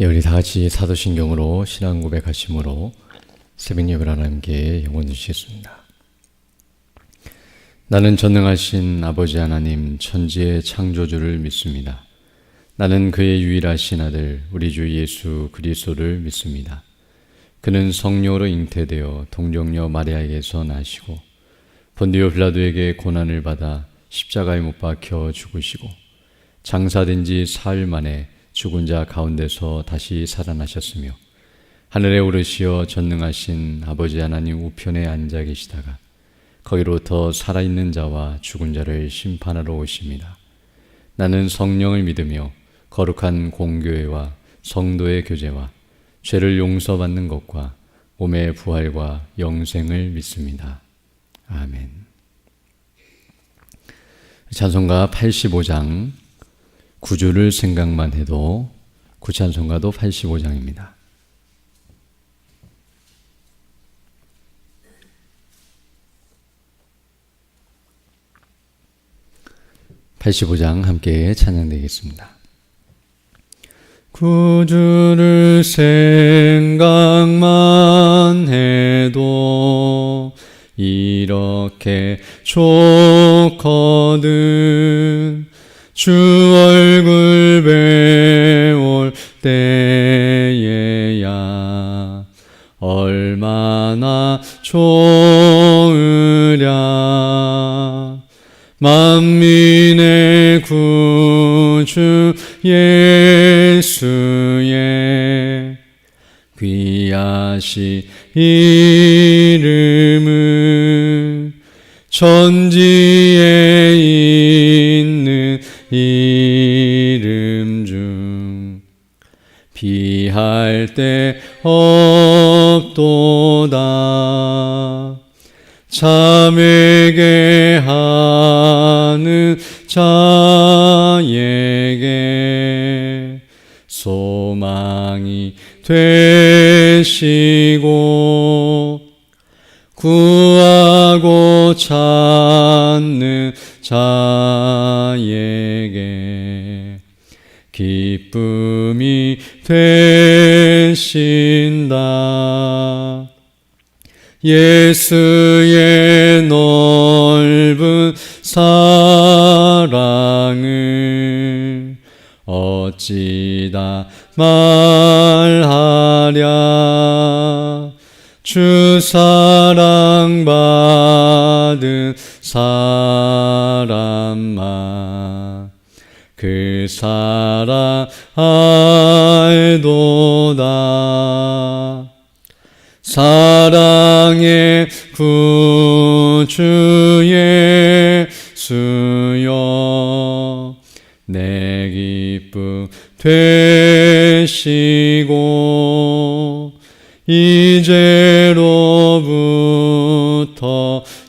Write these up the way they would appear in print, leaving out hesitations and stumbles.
우리 다 같이 사도신경으로 신앙 고백하심으로 새벽 예배를 하나님께 영원 드리겠습니다. 나는 전능하신 아버지 하나님 천지의 창조주를 믿습니다. 나는 그의 유일하신 아들 우리 주 예수 그리스도를 믿습니다. 그는 성령으로 잉태되어 동정녀 마리아에게서 나시고 본디오 빌라도에게 고난을 받아 십자가에 못 박혀 죽으시고 장사된 지 사흘 만에 죽은 자 가운데서 다시 살아나셨으며 하늘에 오르시어 전능하신 아버지 하나님 우편에 앉아 계시다가 거기로부터 살아있는 자와 죽은 자를 심판하러 오십니다. 나는 성령을 믿으며 거룩한 공교회와 성도의 교제와 죄를 용서받는 것과 몸의 부활과 영생을 믿습니다. 아멘. 찬송가 85장 9주를 생각만 해도 구찬송가도 85장입니다. (85장) 함께 찬양되겠습니다. 구주를 생각만 해도 이렇게 좋거든. 주 얼굴 배울 때에야 얼마나 좋으랴. 만민의 구주 예수의 귀하신 이름은 천지에 있는 이름 중 비할 데 없도다. 참에게 하는 자에게 소망이 되시고 구하고 찾는 자에게 기쁨이 되신다. 예수의 넓은 사랑을 어찌다 말하랴. 주 사랑받은 사람만 그 사랑 알도다. 사랑의 구주 예수여 내 기쁨 되시고 이제로부터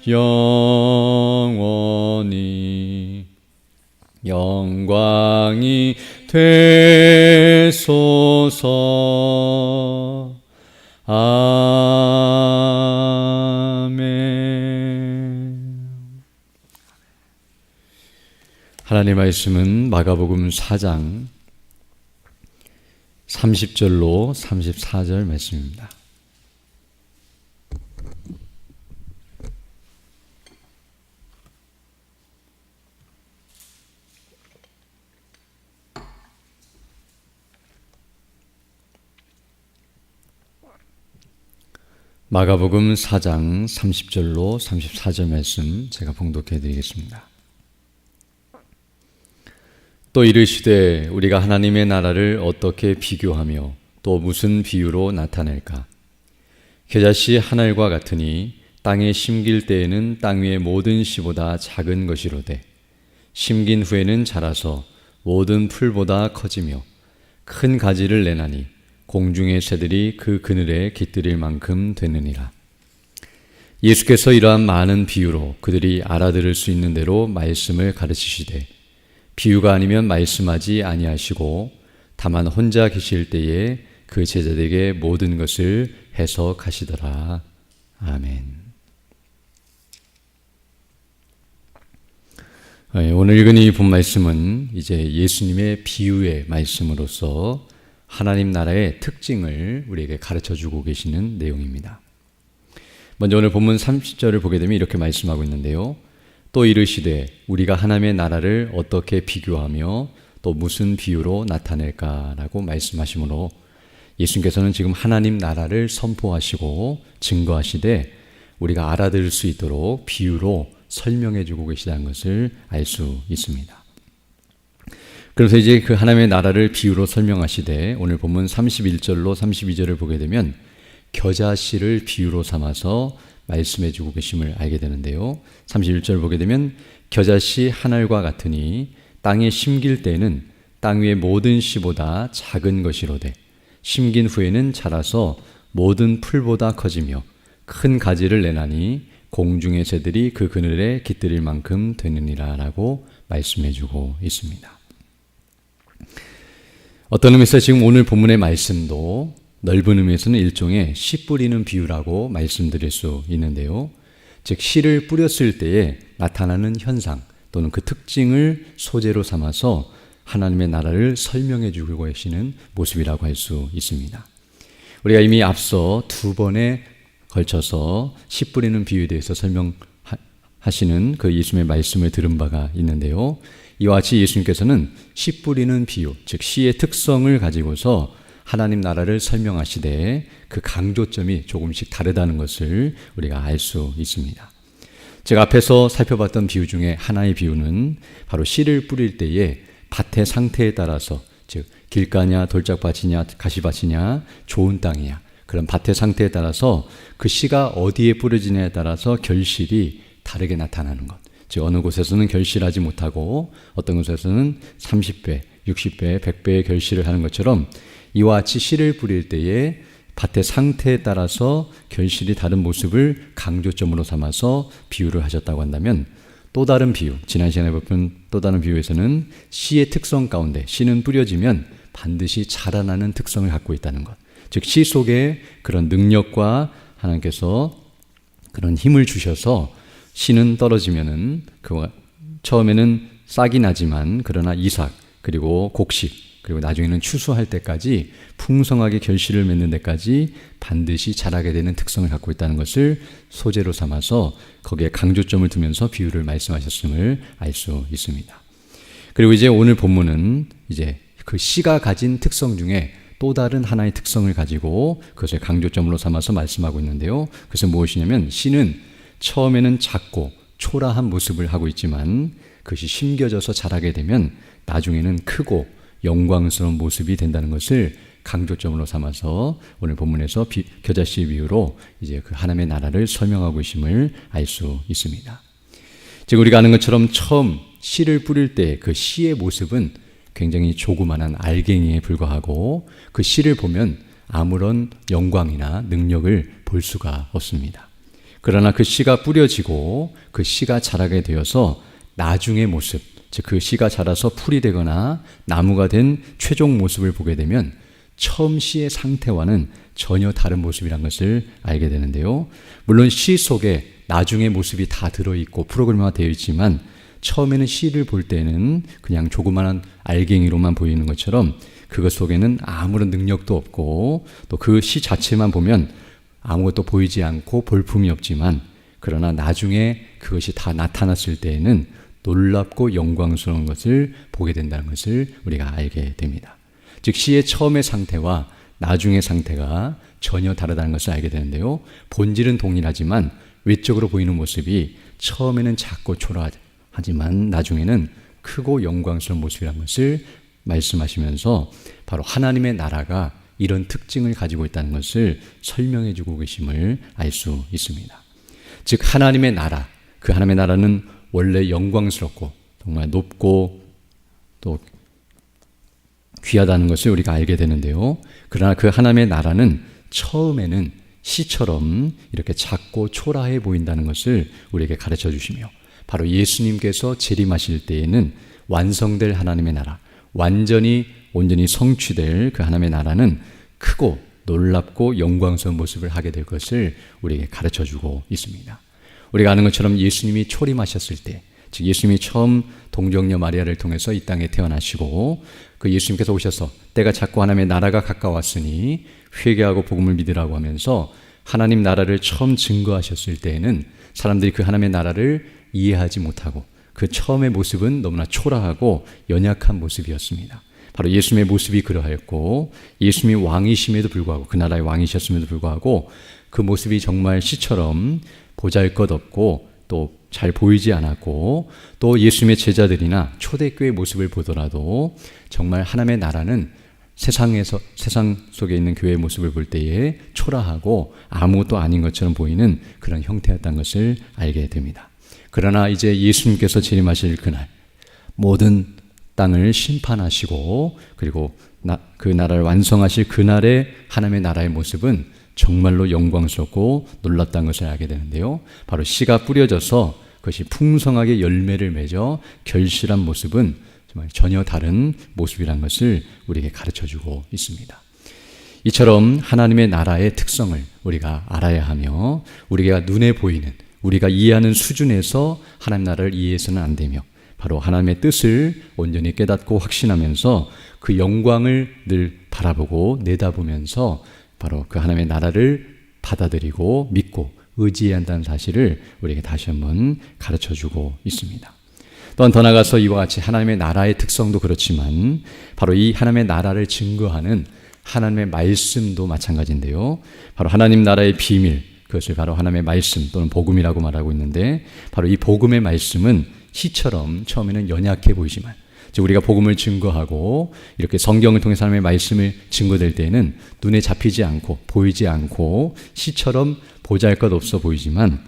영원히 영광이 되소서. 아멘. 하나님의 말씀은 마가복음 4장 30절로 34절 말씀입니다. 마가복음 4장 30절로 34절 말씀 제가 봉독해 드리겠습니다. 또 이르시되 우리가 하나님의 나라를 어떻게 비교하며 또 무슨 비유로 나타낼까? 겨자씨 한 알과 같으니 땅에 심길 때에는 땅 위의 모든 씨보다 작은 것이로되 심긴 후에는 자라서 모든 풀보다 커지며 큰 가지를 내나니 공중의 새들이 그 그늘에 깃들일 만큼 되느니라. 예수께서 이러한 많은 비유로 그들이 알아들을 수 있는 대로 말씀을 가르치시되 비유가 아니면 말씀하지 아니하시고 다만 혼자 계실 때에 그 제자들에게 모든 것을 해석하시더라. 아멘. 오늘 읽은 이 본 말씀은 이제 예수님의 비유의 말씀으로서 하나님 나라의 특징을 우리에게 가르쳐주고 계시는 내용입니다. 먼저 오늘 본문 30절을 보게 되면 이렇게 말씀하고 있는데요. 또 이르시되 우리가 하나님의 나라를 어떻게 비교하며 또 무슨 비유로 나타낼까라고 말씀하시므로 예수님께서는 지금 하나님 나라를 선포하시고 증거하시되 우리가 알아들을 수 있도록 비유로 설명해 주고 계시다는 것을 알 수 있습니다. 그래서 이제 그 하나님의 나라를 비유로 설명하시되 오늘 본문 31절로 32절을 보게 되면 겨자씨를 비유로 삼아서 말씀해 주고 계심을 알게 되는데요. 31절 보게 되면 겨자씨 한 알과 같으니 땅에 심길 때에는 땅 위의 모든 씨보다 작은 것이로되 심긴 후에는 자라서 모든 풀보다 커지며 큰 가지를 내나니 공중의 새들이 그 그늘에 깃들일 만큼 되느니라 라고 말씀해 주고 있습니다. 어떤 의미에서 지금 오늘 본문의 말씀도 넓은 의미에서는 일종의 씨 뿌리는 비유라고 말씀드릴 수 있는데요. 즉 씨를 뿌렸을 때에 나타나는 현상 또는 그 특징을 소재로 삼아서 하나님의 나라를 설명해 주고 계시는 모습이라고 할 수 있습니다. 우리가 이미 앞서 두 번에 걸쳐서 씨 뿌리는 비유에 대해서 설명하시는 그 예수님의 말씀을 들은 바가 있는데요. 이와 같이 예수님께서는 씨 뿌리는 비유, 즉 씨의 특성을 가지고서 하나님 나라를 설명하시되 그 강조점이 조금씩 다르다는 것을 우리가 알 수 있습니다. 제가 앞에서 살펴봤던 비유 중에 하나의 비유는 바로 씨를 뿌릴 때에 밭의 상태에 따라서 즉 길가냐 돌짝밭이냐 가시밭이냐 좋은 땅이냐 그런 밭의 상태에 따라서 그 씨가 어디에 뿌려지냐에 따라서 결실이 다르게 나타나는 것. 즉 어느 곳에서는 결실하지 못하고 어떤 곳에서는 30배, 60배, 100배의 결실을 하는 것처럼 이와 같이 씨를 뿌릴 때에 밭의 상태에 따라서 결실이 다른 모습을 강조점으로 삼아서 비유를 하셨다고 한다면 또 다른 비유, 지난 시간에 본 또 다른 비유에서는 씨의 특성 가운데 씨는 뿌려지면 반드시 자라나는 특성을 갖고 있다는 것. 즉 씨 속에 그런 능력과 하나님께서 그런 힘을 주셔서 씨는 떨어지면은 처음에는 싹이 나지만 그러나 이삭 그리고 곡식 그리고 나중에는 추수할 때까지 풍성하게 결실을 맺는 데까지 반드시 자라게 되는 특성을 갖고 있다는 것을 소재로 삼아서 거기에 강조점을 두면서 비유를 말씀하셨음을 알 수 있습니다. 그리고 이제 오늘 본문은 이제 그 씨가 가진 특성 중에 또 다른 하나의 특성을 가지고 그것을 강조점으로 삼아서 말씀하고 있는데요. 그것은 무엇이냐면 씨는 처음에는 작고 초라한 모습을 하고 있지만 그것이 심겨져서 자라게 되면 나중에는 크고 영광스러운 모습이 된다는 것을 강조점으로 삼아서 오늘 본문에서 겨자씨 비유로 이제 그 하나님의 나라를 설명하고 있음을 알 수 있습니다. 즉 우리가 아는 것처럼 처음 씨를 뿌릴 때 그 씨의 모습은 굉장히 조그만한 알갱이에 불과하고 그 씨를 보면 아무런 영광이나 능력을 볼 수가 없습니다. 그러나 그 씨가 뿌려지고 그 씨가 자라게 되어서 나중의 모습, 즉 그 씨가 자라서 풀이 되거나 나무가 된 최종 모습을 보게 되면 처음 씨의 상태와는 전혀 다른 모습이란 것을 알게 되는데요. 물론 씨 속에 나중의 모습이 다 들어있고 프로그램화되어 있지만 처음에는 씨를 볼 때는 그냥 조그마한 알갱이로만 보이는 것처럼 그것 속에는 아무런 능력도 없고 또 그 씨 자체만 보면 아무것도 보이지 않고 볼품이 없지만 그러나 나중에 그것이 다 나타났을 때에는 놀랍고 영광스러운 것을 보게 된다는 것을 우리가 알게 됩니다. 즉 씨의 처음의 상태와 나중의 상태가 전혀 다르다는 것을 알게 되는데요. 본질은 동일하지만 외적으로 보이는 모습이 처음에는 작고 초라하지만 나중에는 크고 영광스러운 모습이라는 것을 말씀하시면서 바로 하나님의 나라가 이런 특징을 가지고 있다는 것을 설명해 주고 계심을 알 수 있습니다. 즉 하나님의 나라, 그 하나님의 나라는 원래 영광스럽고 정말 높고 또 귀하다는 것을 우리가 알게 되는데요. 그러나 그 하나님의 나라는 처음에는 씨처럼 이렇게 작고 초라해 보인다는 것을 우리에게 가르쳐 주시며 바로 예수님께서 재림하실 때에는 완성될 하나님의 나라, 온전히 성취될 그 하나님의 나라는 크고 놀랍고 영광스러운 모습을 하게 될 것을 우리에게 가르쳐 주고 있습니다. 우리가 아는 것처럼 예수님이 초림하셨을 때 즉 예수님이 처음 동정녀 마리아를 통해서 이 땅에 태어나시고 그 예수님께서 오셔서 때가 찼고 하나님의 나라가 가까웠으니 회개하고 복음을 믿으라고 하면서 하나님 나라를 처음 증거하셨을 때에는 사람들이 그 하나님의 나라를 이해하지 못하고 그 처음의 모습은 너무나 초라하고 연약한 모습이었습니다. 바로 예수님의 모습이 그러하였고 예수님이 왕이심에도 불구하고 그 나라의 왕이셨음에도 불구하고 그 모습이 정말 시처럼 보잘것없고 또 잘 보이지 않았고 또 예수님의 제자들이나 초대교회 모습을 보더라도 정말 하나님의 나라는 세상 속에 있는 교회의 모습을 볼 때에 초라하고 아무것도 아닌 것처럼 보이는 그런 형태였다는 것을 알게 됩니다. 그러나 이제 예수님께서 재림하실 그날 모든 땅을 심판하시고 그리고 그 나라를 완성하실 그날의 하나님의 나라의 모습은 정말로 영광스럽고 놀랍다는 것을 알게 되는데요. 바로 씨가 뿌려져서 그것이 풍성하게 열매를 맺어 결실한 모습은 정말 전혀 다른 모습이라는 것을 우리에게 가르쳐주고 있습니다. 이처럼 하나님의 나라의 특성을 우리가 알아야 하며 우리가 눈에 보이는 우리가 이해하는 수준에서 하나님 나라를 이해해서는 안 되며 바로 하나님의 뜻을 온전히 깨닫고 확신하면서 그 영광을 늘 바라보고 내다보면서 바로 그 하나님의 나라를 받아들이고 믿고 의지해야 한다는 사실을 우리에게 다시 한번 가르쳐주고 있습니다. 또한 더 나아가서 이와 같이 하나님의 나라의 특성도 그렇지만 바로 이 하나님의 나라를 증거하는 하나님의 말씀도 마찬가지인데요. 바로 하나님 나라의 비밀, 그것을 바로 하나님의 말씀 또는 복음이라고 말하고 있는데 바로 이 복음의 말씀은 시처럼 처음에는 연약해 보이지만 우리가 복음을 증거하고 이렇게 성경을 통해서 하나님의 말씀을 증거될 때에는 눈에 잡히지 않고 보이지 않고 시처럼 보잘것없어 보이지만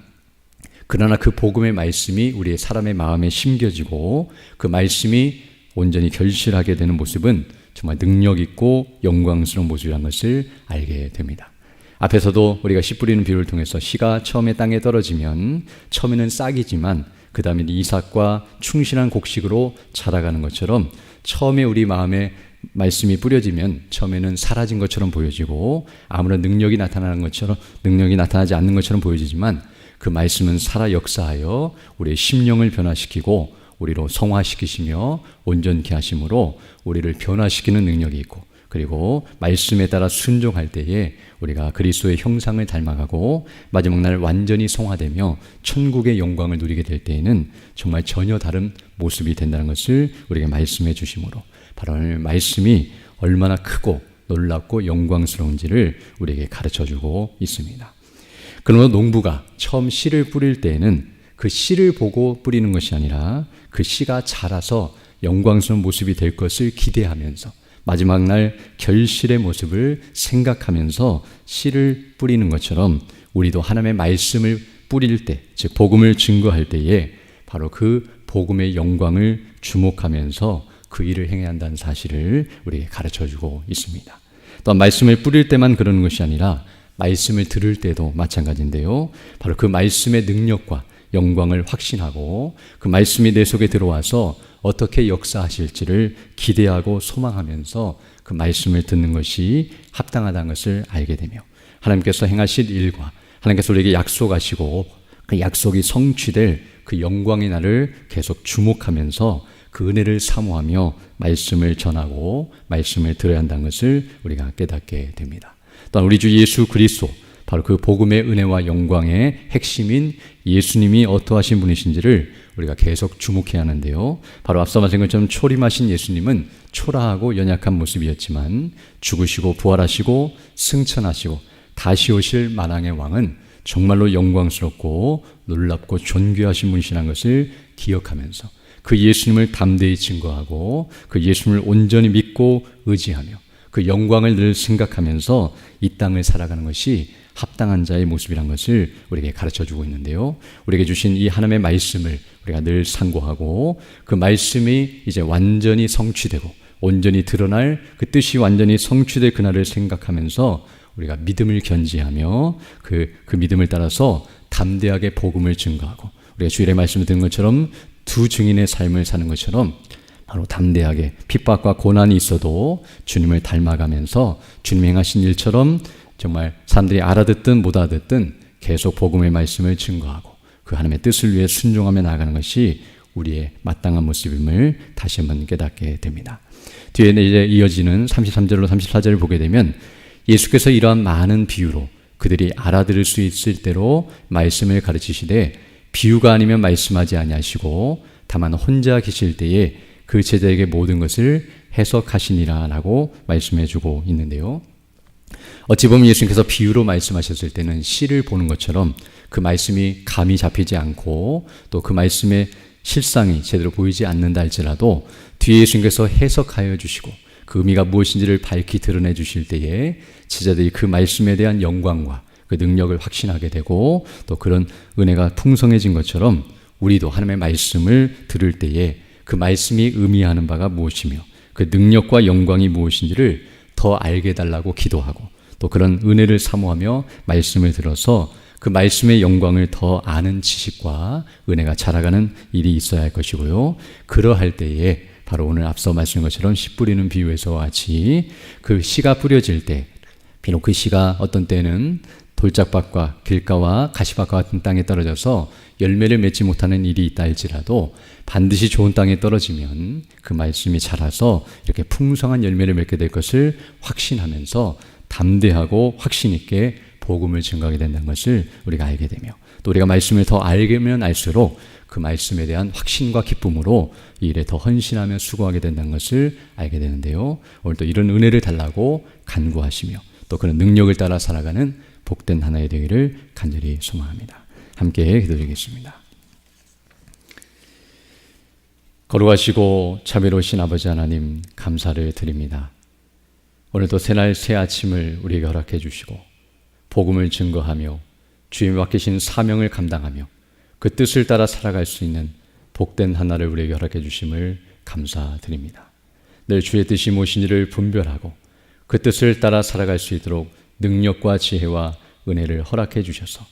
그러나 그 복음의 말씀이 우리의 사람의 마음에 심겨지고 그 말씀이 온전히 결실하게 되는 모습은 정말 능력 있고 영광스러운 모습이라는 것을 알게 됩니다. 앞에서도 우리가 씨 뿌리는 비유를 통해서 씨가 처음에 땅에 떨어지면 처음에는 싹이지만 그 다음에 이삭과 충실한 곡식으로 자라가는 것처럼 처음에 우리 마음에 말씀이 뿌려지면 처음에는 사라진 것처럼 보여지고 아무런 능력이 나타나지 않는 것처럼 보여지지만 그 말씀은 살아 역사하여 우리의 심령을 변화시키고 우리로 성화시키시며 온전케 하심으로 우리를 변화시키는 능력이 있고 그리고 말씀에 따라 순종할 때에 우리가 그리스도의 형상을 닮아가고 마지막 날 완전히 성화되며 천국의 영광을 누리게 될 때에는 정말 전혀 다른 모습이 된다는 것을 우리에게 말씀해 주심으로 바로 말씀이 얼마나 크고 놀랍고 영광스러운지를 우리에게 가르쳐주고 있습니다. 그러나 농부가 처음 씨를 뿌릴 때에는 그 씨를 보고 뿌리는 것이 아니라 그 씨가 자라서 영광스러운 모습이 될 것을 기대하면서 마지막 날 결실의 모습을 생각하면서 씨를 뿌리는 것처럼 우리도 하나님의 말씀을 뿌릴 때, 즉 복음을 증거할 때에 바로 그 복음의 영광을 주목하면서 그 일을 행해야 한다는 사실을 우리에게 가르쳐주고 있습니다. 또한 말씀을 뿌릴 때만 그러는 것이 아니라 말씀을 들을 때도 마찬가지인데요. 바로 그 말씀의 능력과 영광을 확신하고 그 말씀이 내 속에 들어와서 어떻게 역사하실지를 기대하고 소망하면서 그 말씀을 듣는 것이 합당하다는 것을 알게 되며 하나님께서 행하실 일과 하나님께서 우리에게 약속하시고 그 약속이 성취될 그 영광의 날을 계속 주목하면서 그 은혜를 사모하며 말씀을 전하고 말씀을 들어야 한다는 것을 우리가 깨닫게 됩니다. 또한 우리 주 예수 그리스도 바로 그 복음의 은혜와 영광의 핵심인 예수님이 어떠하신 분이신지를 우리가 계속 주목해야 하는데요. 바로 앞서 말씀한 것처럼 초림하신 예수님은 초라하고 연약한 모습이었지만 죽으시고 부활하시고 승천하시고 다시 오실 만왕의 왕은 정말로 영광스럽고 놀랍고 존귀하신 분이시라는 것을 기억하면서 그 예수님을 담대히 증거하고 그 예수님을 온전히 믿고 의지하며 그 영광을 늘 생각하면서 이 땅을 살아가는 것이 합당한 자의 모습이란 것을 우리에게 가르쳐주고 있는데요. 우리에게 주신 이 하나님의 말씀을 우리가 늘 상고하고 그 말씀이 이제 완전히 성취되고 온전히 드러날 그 뜻이 완전히 성취될 그날을 생각하면서 우리가 믿음을 견지하며 그 믿음을 따라서 담대하게 복음을 증거하고 우리가 주일의 말씀을 듣는 것처럼 두 증인의 삶을 사는 것처럼 바로 담대하게 핍박과 고난이 있어도 주님을 닮아가면서 주님 행하신 일처럼 정말 사람들이 알아듣든 못 알아듣든 계속 복음의 말씀을 증거하고 그 하나님의 뜻을 위해 순종하며 나아가는 것이 우리의 마땅한 모습임을 다시 한번 깨닫게 됩니다. 뒤에 이제 이어지는 33절로 34절을 보게 되면 예수께서 이러한 많은 비유로 그들이 알아들을 수 있을 대로 말씀을 가르치시되 비유가 아니면 말씀하지 아니하시고 다만 혼자 계실 때에 그 제자에게 모든 것을 해석하시니라 라고 말씀해 주고 있는데요. 어찌 보면 예수님께서 비유로 말씀하셨을 때는 시를 보는 것처럼 그 말씀이 감이 잡히지 않고 또 그 말씀의 실상이 제대로 보이지 않는다 할지라도 뒤에 예수님께서 해석하여 주시고 그 의미가 무엇인지를 밝히 드러내 주실 때에 제자들이 그 말씀에 대한 영광과 그 능력을 확신하게 되고 또 그런 은혜가 풍성해진 것처럼 우리도 하나님의 말씀을 들을 때에 그 말씀이 의미하는 바가 무엇이며 그 능력과 영광이 무엇인지를 더 알게 해달라고 기도하고 또 그런 은혜를 사모하며 말씀을 들어서 그 말씀의 영광을 더 아는 지식과 은혜가 자라가는 일이 있어야 할 것이고요. 그러할 때에 바로 오늘 앞서 말씀한 것처럼 씨 뿌리는 비유에서와 같이 그 씨가 뿌려질 때 비록 그 씨가 어떤 때는 돌짝밭과 길가와 가시밭과 같은 땅에 떨어져서 열매를 맺지 못하는 일이 있다 할지라도 반드시 좋은 땅에 떨어지면 그 말씀이 자라서 이렇게 풍성한 열매를 맺게 될 것을 확신하면서 담대하고 확신 있게 복음을 증거하게 된다는 것을 우리가 알게 되며 또 우리가 말씀을 더 알면 알수록 그 말씀에 대한 확신과 기쁨으로 이 일에 더 헌신하며 수고하게 된다는 것을 알게 되는데요. 오늘 또 이런 은혜를 달라고 간구하시며 또 그런 능력을 따라 살아가는 복된 하나의 되기를 간절히 소망합니다. 함께 기도드리겠습니다. 거룩하시고 자비로우신 아버지 하나님 감사를 드립니다. 오늘도 새날 새 아침을 우리에게 허락해 주시고 복음을 증거하며 주님이 맡기신 사명을 감당하며 그 뜻을 따라 살아갈 수 있는 복된 하나를 우리에게 허락해 주심을 감사드립니다. 늘 주의 뜻이 무엇인지를 분별하고 그 뜻을 따라 살아갈 수 있도록 능력과 지혜와 은혜를 허락해 주셔서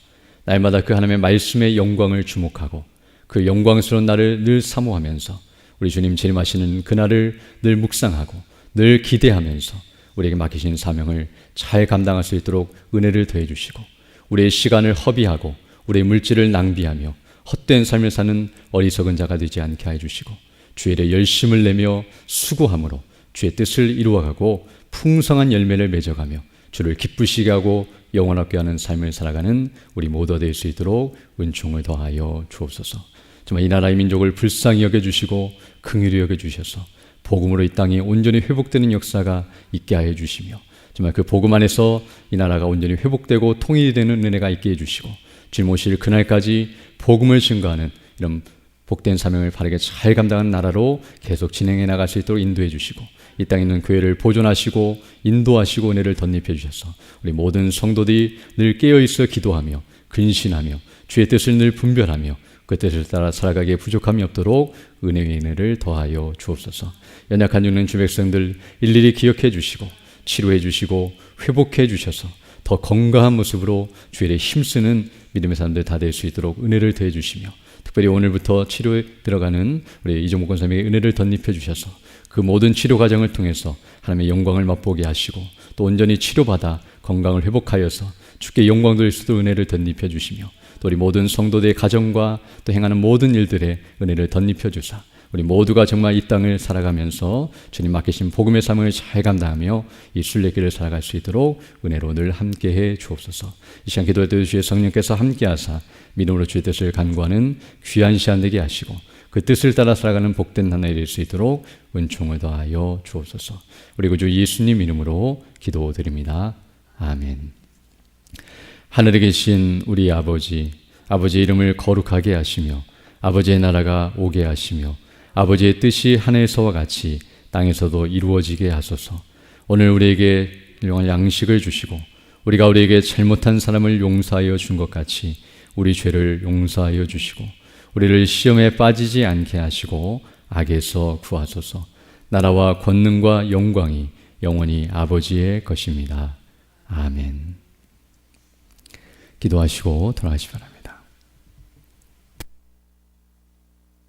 날마다 그 하나님의 말씀의 영광을 주목하고 그 영광스러운 날을 늘 사모하면서 우리 주님 재림하시는 그날을 늘 묵상하고 늘 기대하면서 우리에게 맡기신 사명을 잘 감당할 수 있도록 은혜를 더해 주시고 우리의 시간을 허비하고 우리의 물질을 낭비하며 헛된 삶을 사는 어리석은 자가 되지 않게 하여 주시고 주의 일에 열심을 내며 수고함으로 주의 뜻을 이루어가고 풍성한 열매를 맺어가며 주를 기쁘시게 하고 영원하게 하는 삶을 살아가는 우리 모두 될 수 있도록 은총을 더하여 주옵소서. 정말 이 나라의 민족을 불쌍히 여겨주시고 긍휼히 여겨주셔서 복음으로 이 땅이 온전히 회복되는 역사가 있게 하여 주시며 정말 그 복음 안에서 이 나라가 온전히 회복되고 통일이 되는 은혜가 있게 해주시고 주님 오실 그날까지 복음을 증거하는 이런 복된 사명을 바르게 잘 감당하는 나라로 계속 진행해 나갈 수 있도록 인도해 주시고 이 땅에 있는 교회를 보존하시고 인도하시고 은혜를 덧입혀 주셔서 우리 모든 성도들이 늘 깨어있어 기도하며 근신하며 주의 뜻을 늘 분별하며 그 뜻을 따라 살아가기에 부족함이 없도록 은혜의 은혜를 더하여 주옵소서. 연약한 죽는 주 백성들 일일이 기억해 주시고 치료해 주시고 회복해 주셔서 더 건강한 모습으로 주의 일에 힘쓰는 믿음의 사람들 다 될 수 있도록 은혜를 더해 주시며 특별히 오늘부터 치료에 들어가는 우리 이종목 권사님에게 은혜를 덧입혀 주셔서 그 모든 치료 과정을 통해서 하나님의 영광을 맛보게 하시고 또 온전히 치료받아 건강을 회복하여서 주께 영광 돌릴 수도 은혜를 덧입혀 주시며 또 우리 모든 성도들의 가정과 또 행하는 모든 일들에 은혜를 덧입혀 주사 우리 모두가 정말 이 땅을 살아가면서 주님 맡기신 복음의 삶을 잘 감당하며 이 순례길을 살아갈 수 있도록 은혜로 늘 함께해 주옵소서. 이 시간 기도할 때 주의 성령께서 함께하사 믿음으로 주의 뜻을 간구하는 귀한 시간 되게 하시고 그 뜻을 따라 살아가는 복된 하나가 될 수 있도록 은총을 더하여 주옵소서. 우리 구주 예수님 이름으로 기도드립니다. 아멘. 하늘에 계신 우리 아버지, 아버지의 이름을 거룩하게 하시며 아버지의 나라가 오게 하시며 아버지의 뜻이 하늘에서와 같이 땅에서도 이루어지게 하소서. 오늘 우리에게 일용할 양식을 주시고 우리가 우리에게 잘못한 사람을 용서하여 준 것 같이 우리 죄를 용서하여 주시고 우리를 시험에 빠지지 않게 하시고 악에서 구하소서. 나라와 권능과 영광이 영원히 아버지의 것입니다. 아멘. 기도하시고 돌아가시 바랍니다.